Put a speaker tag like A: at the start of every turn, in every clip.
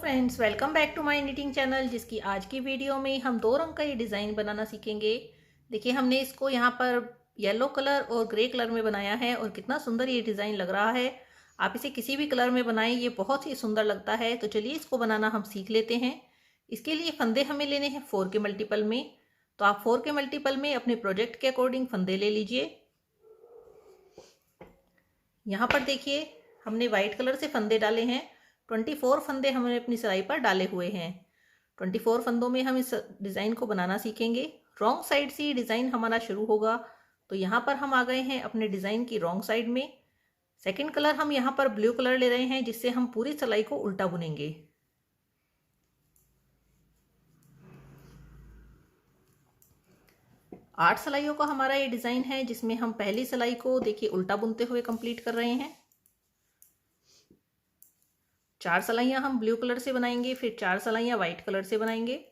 A: Friends, welcome back to my knitting channel. जिसकी आज की वीडियो में हम दो रंग का ये डिज़ाइन बनाना सीखेंगे। देखिए, हमने इसको यहाँ पर येलो कलर और ग्रे कलर में बनाया है और कितना सुंदर ये डिज़ाइन लग रहा है। आप इसे किसी भी कलर में बनाएं, ये बहुत ही सुंदर लगता है। तो चलिए इसको बनाना हम सीख लेते हैं। इसके लिए फंदे हमें लेने हैं 4 के मल्टीपल में। तो आप 4 के मल्टीपल में अपने प्रोजेक्ट के अकॉर्डिंग फंदे ले लीजिए। यहाँ पर देखिए, हमने वाइट कलर से फंदे डाले हैं। 24 फंदे हमने अपनी सिलाई पर डाले हुए हैं। 24 फंदों में हम इस डिज़ाइन को बनाना सीखेंगे। रॉन्ग साइड से डिज़ाइन हमारा शुरू होगा। तो यहाँ पर हम आ गए हैं अपने डिज़ाइन की रॉन्ग साइड में। सेकंड कलर हम यहाँ पर ब्लू कलर ले रहे हैं, जिससे हम पूरी सिलाई को उल्टा बुनेंगे। 8 सिलाइयों का हमारा ये डिज़ाइन है, जिसमें हम पहली सिलाई को देखिए उल्टा बुनते हुए कंप्लीट कर रहे हैं। 4 सिलाइयाँ हम ब्लू कलर से बनाएंगे, फिर 4 सिलाइयाँ वाइट कलर से बनाएंगे।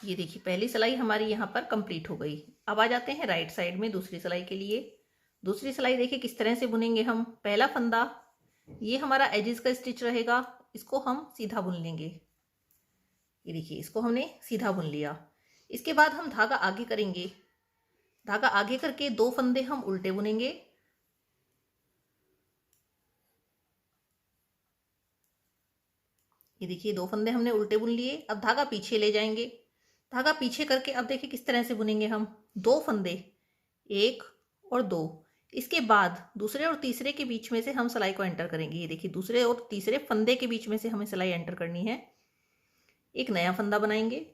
A: ये देखिए, पहली सिलाई हमारी यहाँ पर कंप्लीट हो गई। अब आ जाते हैं राइट साइड में दूसरी सिलाई के लिए। दूसरी सिलाई देखिए किस तरह से बुनेंगे हम। पहला फंदा, ये हमारा एजिस का स्टिच रहेगा, इसको हम सीधा बुन लेंगे। ये देखिए, इसको हमने सीधा बुन लिया। इसके बाद हम धागा आगे करेंगे। धागा आगे करके 2 फंदे हम उल्टे बुनेंगे। ये देखिए, 2 फंदे हमने उल्टे बुन लिए। अब धागा पीछे ले जाएंगे। धागा पीछे करके अब देखिए किस तरह से बुनेंगे हम। 2 फंदे, 1 और 2। इसके बाद दूसरे और तीसरे के बीच में से हम सिलाई को एंटर करेंगे। ये देखिए, दूसरे और तीसरे फंदे के बीच में से हमें सिलाई एंटर करनी है। एक नया फंदा बनाएंगे।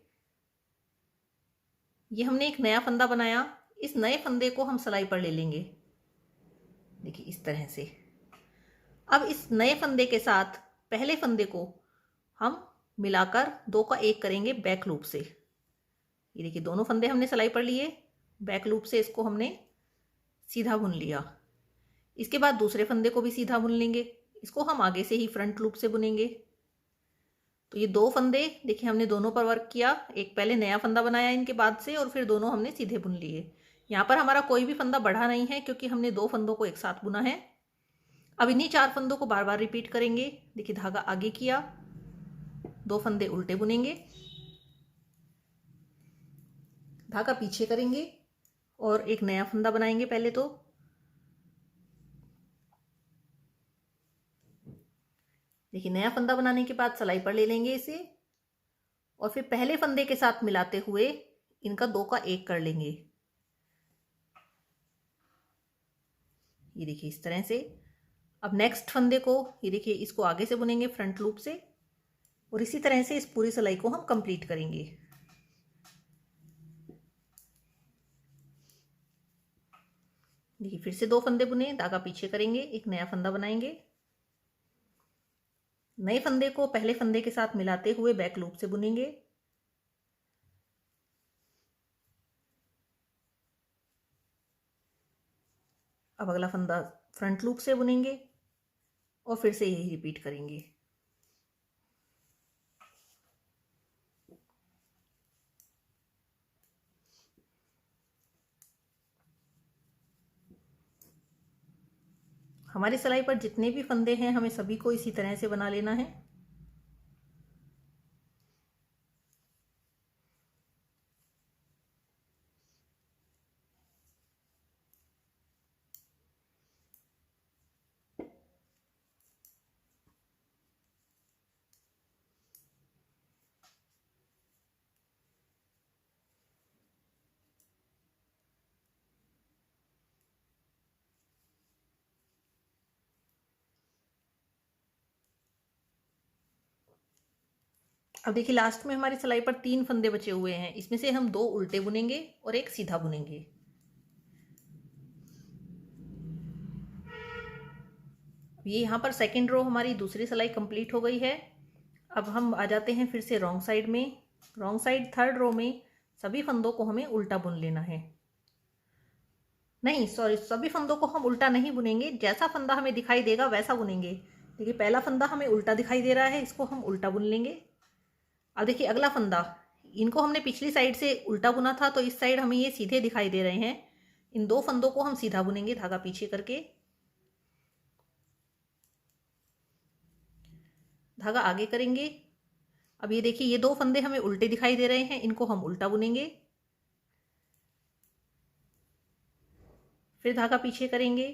A: ये हमने एक नया फंदा बनाया। इस नए फंदे को हम सिलाई पर ले लेंगे, देखिए इस तरह से। अब इस नए फंदे के साथ पहले फंदे को हम मिलाकर 2 का 1 करेंगे बैक लूप से। ये देखिए, दोनों फंदे हमने सिलाई पर लिए, बैक लूप से इसको हमने सीधा बुन लिया। इसके बाद दूसरे फंदे को भी सीधा बुन लेंगे। इसको हम आगे से ही फ्रंट लूप से बुनेंगे। तो ये 2 फंदे देखिए हमने दोनों पर वर्क किया। एक पहले नया फंदा बनाया इनके बाद से, और फिर दोनों हमने सीधे बुन लिए। यहाँ पर हमारा कोई भी फंदा बढ़ा नहीं है, क्योंकि हमने 2 फंदों को एक साथ बुना है। अब इन्हीं 4 फंदों को बार बार रिपीट करेंगे। देखिए, धागा आगे किया, 2 फंदे उल्टे बुनेंगे, धागा पीछे करेंगे और एक नया फंदा बनाएंगे। पहले तो देखिए, नया फंदा बनाने के बाद सिलाई पर ले लेंगे इसे, और फिर पहले फंदे के साथ मिलाते हुए इनका 2 का 1 कर लेंगे। ये देखिए इस तरह से। अब नेक्स्ट फंदे को, ये देखिए, इसको आगे से बुनेंगे फ्रंट लूप से, और इसी तरह से इस पूरी सिलाई को हम कंप्लीट करेंगे। देखिए, फिर से 2 फंदे बुने, धागा पीछे करेंगे, एक नया फंदा बनाएंगे। नए फंदे को पहले फंदे के साथ मिलाते हुए बैक लूप से बुनेंगे। अब अगला फंदा फ्रंट लूप से बुनेंगे और फिर से यही रिपीट करेंगे। हमारी सिलाई पर जितने भी फंदे हैं, हमें सभी को इसी तरह से बना लेना है। अब देखिए, लास्ट में हमारी सिलाई पर 3 फंदे बचे हुए हैं। इसमें से हम 2 उल्टे बुनेंगे और एक सीधा बुनेंगे। ये यहाँ पर सेकेंड रो हमारी दूसरी सिलाई कंप्लीट हो गई है। अब हम आ जाते हैं फिर से रॉन्ग साइड में। रॉन्ग साइड थर्ड रो में सभी फंदों को हमें उल्टा बुन लेना है। नहीं सॉरी, सभी फंदों को हम उल्टा नहीं बुनेंगे, जैसा फंदा हमें दिखाई देगा वैसा बुनेंगे। देखिए पहला फंदा हमें उल्टा दिखाई दे रहा है, इसको हम उल्टा बुन लेंगे। अब देखिए अगला फंदा, इनको हमने पिछली साइड से उल्टा बुना था तो इस साइड हमें ये सीधे दिखाई दे रहे हैं। इन दो फंदों को हम सीधा बुनेंगे धागा पीछे करके, धागा आगे करेंगे। अब ये देखिए ये दो फंदे हमें उल्टे दिखाई दे रहे हैं, इनको हम उल्टा बुनेंगे, फिर धागा पीछे करेंगे,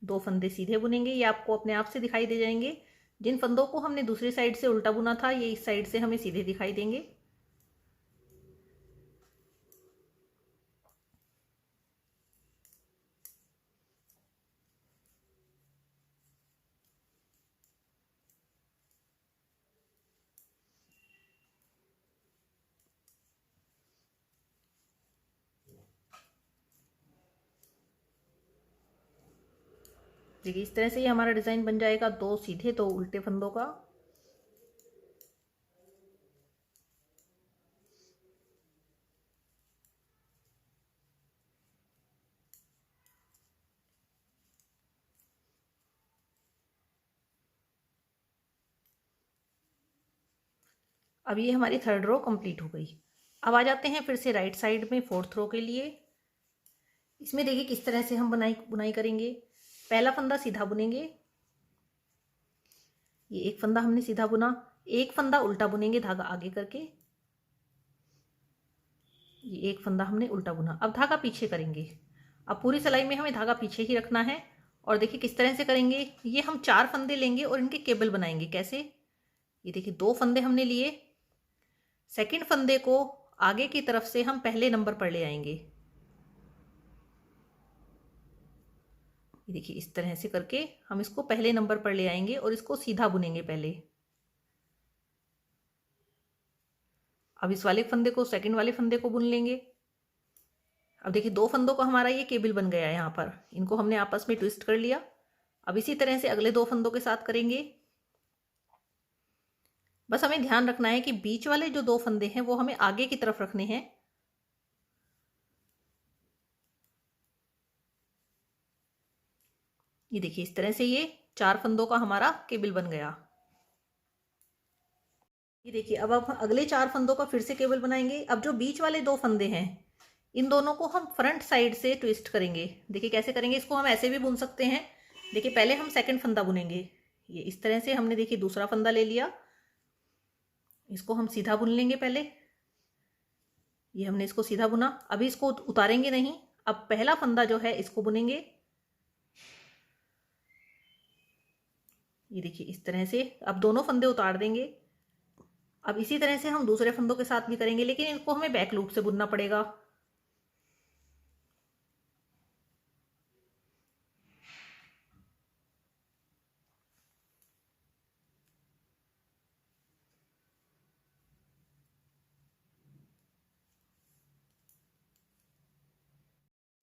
A: दो फंदे सीधे बुनेंगे। ये आपको अपने आप से दिखाई दे जाएंगे। जिन फंदों को हमने दूसरी साइड से उल्टा बुना था ये इस साइड से हमें सीधे दिखाई देंगे। देखिए इस तरह से ये हमारा डिजाइन बन जाएगा, दो सीधे दो उल्टे फंदों का। अब ये हमारी थर्ड रो कंप्लीट हो गई। अब आ जाते हैं फिर से राइट साइड में फोर्थ रो के लिए। इसमें देखिए किस तरह से हम बुनाई करेंगे। पहला फंदा सीधा बुनेंगे, ये एक फंदा हमने सीधा बुना, एक फंदा उल्टा बुनेंगे धागा आगे करके, ये एक फंदा हमने उल्टा बुना। अब धागा पीछे करेंगे। अब पूरी सिलाई में हमें धागा पीछे ही रखना है। और देखिए किस तरह से करेंगे, ये हम 4 फंदे लेंगे और इनके केबल बनाएंगे। कैसे, ये देखिए 2 फंदे हमने लिए, सेकंड फंदे को आगे की तरफ से हम पहले नंबर पर ले आएंगे। ये देखिए इस तरह से करके हम इसको पहले नंबर पर ले आएंगे और इसको सीधा बुनेंगे पहले। अब इस वाले फंदे को सेकंड वाले फंदे को बुन लेंगे। अब देखिए 2 फंदों का हमारा ये केबल बन गया है, यहाँ पर इनको हमने आपस में ट्विस्ट कर लिया। अब इसी तरह से अगले 2 फंदों के साथ करेंगे। बस हमें ध्यान रखना है कि बीच वाले जो 2 फंदे हैं वो हमें आगे की तरफ रखने हैं। ये देखिए इस तरह से ये 4 फंदों का हमारा केबल बन गया। ये देखिए अब अगले 4 फंदों का फिर से केबल बनाएंगे। अब जो बीच वाले 2 फंदे हैं इन दोनों को हम फ्रंट साइड से ट्विस्ट करेंगे। देखिए कैसे करेंगे, इसको हम ऐसे भी बुन सकते हैं। देखिए पहले हम सेकंड फंदा बुनेंगे, ये इस तरह से हमने देखिए दूसरा फंदा ले लिया, इसको हम सीधा बुन लेंगे पहले। ये हमने इसको सीधा बुना, अभी इसको उतारेंगे नहीं। अब पहला फंदा जो है इसको बुनेंगे। ये देखिए इस तरह से अब दोनों फंदे उतार देंगे। अब इसी तरह से हम दूसरे फंदों के साथ भी करेंगे, लेकिन इनको हमें बैक लूप से बुनना पड़ेगा।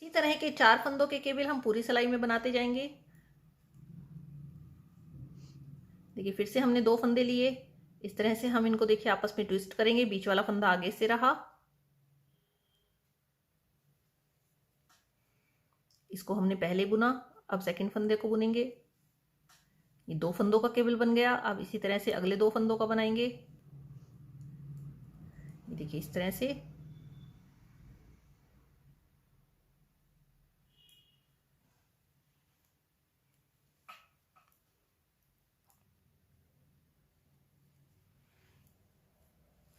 A: इसी तरह के 4 फंदों के केबल हम पूरी सिलाई में बनाते जाएंगे। देखिए फिर से हमने 2 फंदे लिए, इस तरह से हम इनको देखिए आपस में ट्विस्ट करेंगे। बीच वाला फंदा आगे से रहा, इसको हमने पहले बुना, अब सेकंड फंदे को बुनेंगे। ये 2 फंदों का केबल बन गया। अब इसी तरह से अगले 2 फंदों का बनाएंगे। ये देखिए इस तरह से।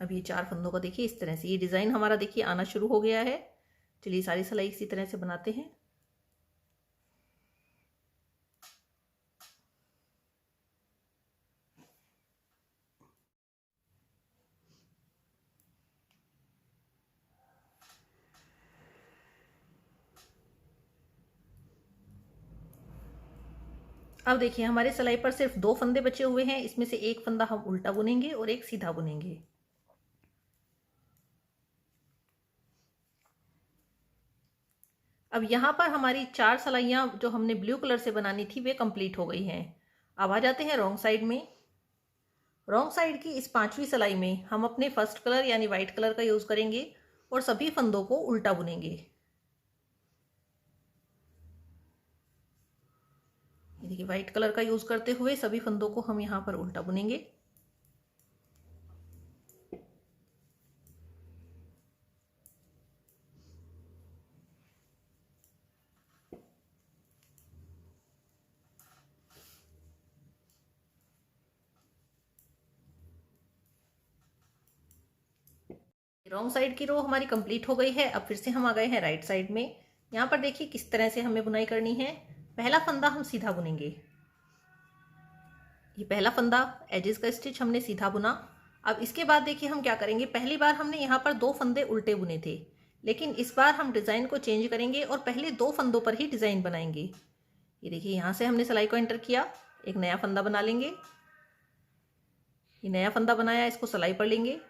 A: अब ये 4 फंदों का देखिए इस तरह से ये डिजाइन हमारा देखिए आना शुरू हो गया है। चलिए सारी सिलाई इसी तरह से बनाते हैं। अब देखिए हमारे सिलाई पर सिर्फ 2 फंदे बचे हुए हैं, इसमें से एक फंदा हम उल्टा बुनेंगे और एक सीधा बुनेंगे। अब यहाँ पर हमारी 4 सिलाइयाँ जो हमने ब्लू कलर से बनानी थी वे कंप्लीट हो गई हैं। अब आ जाते हैं रॉन्ग साइड में। रॉन्ग साइड की इस 5वीं सिलाई में हम अपने फर्स्ट कलर यानी व्हाइट कलर का यूज करेंगे और सभी फंदों को उल्टा बुनेंगे। देखिए वाइट कलर का यूज करते हुए सभी फंदों को हम यहाँ पर उल्टा बुनेंगे। रॉन्ग साइड की रो हमारी कंप्लीट हो गई है। अब फिर से हम आ गए हैं राइट साइड में। यहाँ पर देखिए किस तरह से हमें बुनाई करनी है। पहला फंदा हम सीधा बुनेंगे। ये पहला फंदा एजेस का स्टिच हमने सीधा बुना। अब इसके बाद देखिए हम क्या करेंगे, पहली बार हमने यहाँ पर 2 फंदे उल्टे बुने थे, लेकिन इस बार हम डिज़ाइन को चेंज करेंगे और पहले 2 फंदों पर ही डिज़ाइन बनाएंगे। ये देखिए यहाँ से हमने सिलाई को एंटर किया, एक नया फंदा बना लेंगे। ये नया फंदा बनाया, इसको सिलाई पर लेंगे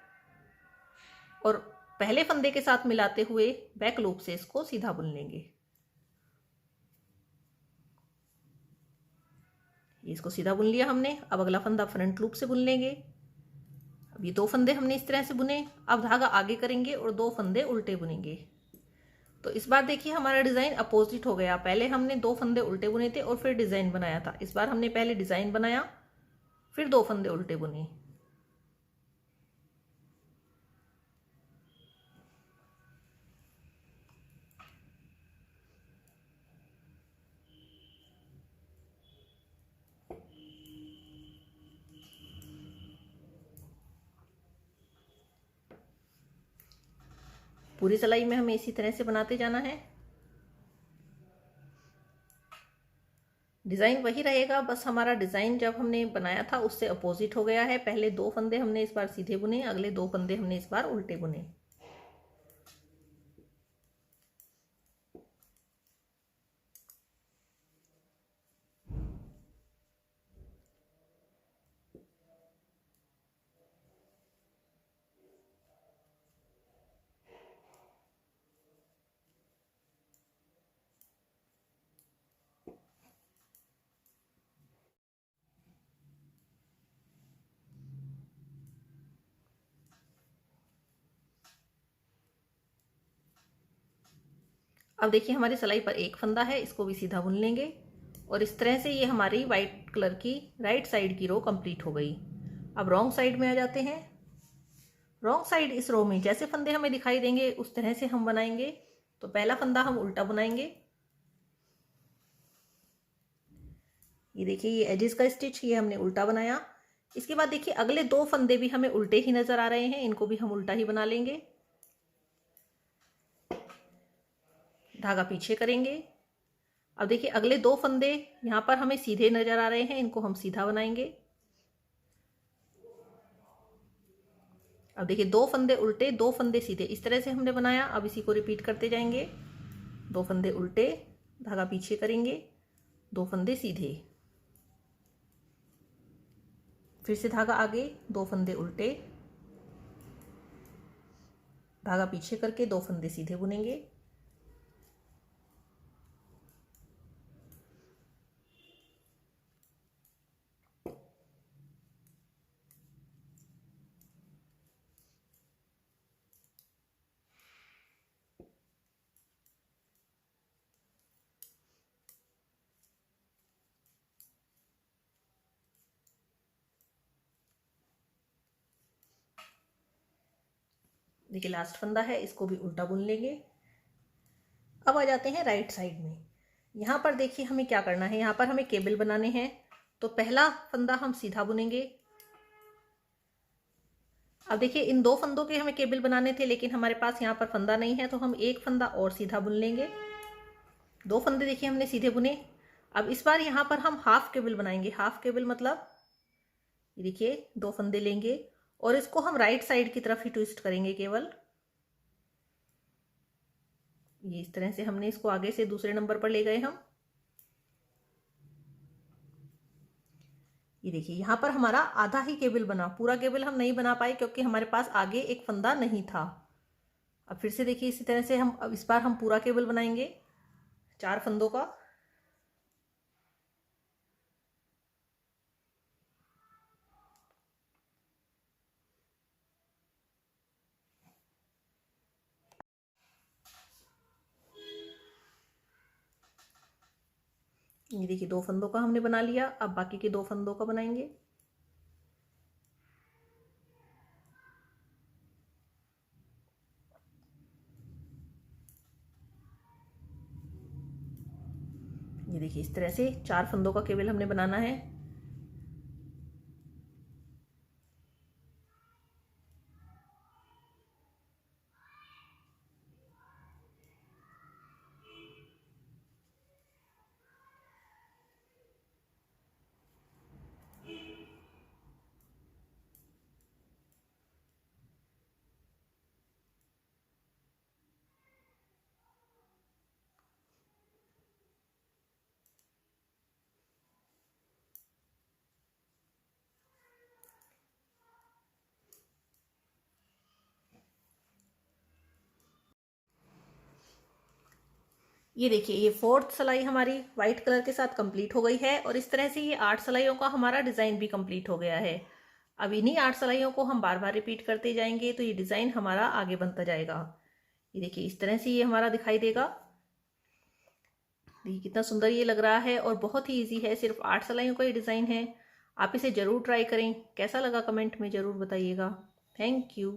A: और पहले फंदे के साथ मिलाते हुए बैक लूप से इसको सीधा बुन लेंगे। इसको सीधा बुन लिया हमने। अब अगला फंदा फ्रंट लूप से बुन लेंगे। अब ये 2 फंदे हमने इस तरह से बुने। अब धागा आगे करेंगे और 2 फंदे उल्टे बुनेंगे। तो इस बार देखिए हमारा डिजाइन अपोजिट हो गया। पहले हमने 2 फंदे उल्टे बुने थे और फिर डिजाइन बनाया था। इस बार हमने पहले डिजाइन बनाया, फिर 2 फंदे उल्टे बुने। पूरी सिलाई में हमें इसी तरह से बनाते जाना है। डिजाइन वही रहेगा, बस हमारा डिजाइन जब हमने बनाया था उससे अपोजिट हो गया है। पहले 2 फंदे हमने इस बार सीधे बुने, अगले 2 फंदे हमने इस बार उल्टे बुने। अब देखिए हमारी सिलाई पर एक फंदा है, इसको भी सीधा बुन लेंगे और इस तरह से ये हमारी वाइट कलर की राइट साइड की रो कंप्लीट हो गई। अब रॉन्ग साइड में आ जाते हैं। रॉन्ग साइड इस रो में जैसे फंदे हमें दिखाई देंगे उस तरह से हम बनाएंगे। तो पहला फंदा हम उल्टा बुनाएंगे। ये देखिए ये एजेस का स्टिच ये हमने उल्टा बनाया। इसके बाद देखिए अगले 2 फंदे भी हमें उल्टे ही नजर आ रहे हैं, इनको भी हम उल्टा ही बना लेंगे। धागा पीछे करेंगे। अब देखिए अगले 2 फंदे यहाँ पर हमें सीधे नजर आ रहे हैं, इनको हम सीधा बनाएंगे। अब देखिए 2 फंदे उल्टे 2 फंदे सीधे, इस तरह से हमने बनाया। अब इसी को रिपीट करते जाएंगे। 2 फंदे उल्टे, धागा पीछे करेंगे, 2 फंदे सीधे, फिर से धागा आगे, 2 फंदे उल्टे, धागा पीछे करके 2 फंदे सीधे बुनेंगे। देखिए लास्ट फंदा है, इसको भी उल्टा बुन लेंगे। अब आ जाते हैं राइट साइड में। यहाँ पर देखिए हमें क्या करना है, यहाँ पर हमें केबल बनाने हैं। तो पहला फंदा हम सीधा बुनेंगे। अब देखिए इन 2 फंदों के हमें केबल बनाने थे, लेकिन हमारे पास यहाँ पर फंदा नहीं है, तो हम एक फंदा और सीधा बुन लेंगे। 2 फंदे देखिए हमने सीधे बुने। अब इस बार यहाँ पर हम हाफ केबल बनाएंगे। हाफ केबल मतलब ये देखिए 2 फंदे लेंगे और इसको हम राइट साइड की तरफ ही ट्विस्ट करेंगे केवल। ये इस तरह से हमने इसको आगे से दूसरे नंबर पर ले गए हम। ये देखिए यहाँ पर हमारा आधा ही केबल बना, पूरा केबल हम नहीं बना पाए क्योंकि हमारे पास आगे एक फंदा नहीं था। अब फिर से देखिए इसी तरह से हम अब इस बार हम पूरा केबल बनाएंगे 4 फंदों का। ये देखिए 2 फंदों का हमने बना लिया। अब बाकी के 2 फंदों का बनाएंगे। ये देखिए इस तरह से 4 फंदों का केवल हमने बनाना है। ये देखिए ये 4th सिलाई हमारी वाइट कलर के साथ कंप्लीट हो गई है और इस तरह से ये 8 सिलाइयों का हमारा डिज़ाइन भी कंप्लीट हो गया है। अब इन्हीं 8 सिलाइयों को हम बार बार रिपीट करते जाएंगे तो ये डिज़ाइन हमारा आगे बनता जाएगा। ये देखिए इस तरह से ये हमारा दिखाई देगा। देखिए कितना सुंदर ये लग रहा है और बहुत ही ईजी है। सिर्फ 8 सिलाइयों का ये डिज़ाइन है। आप इसे ज़रूर ट्राई करें। कैसा लगा कमेंट में ज़रूर बताइएगा। Thank you.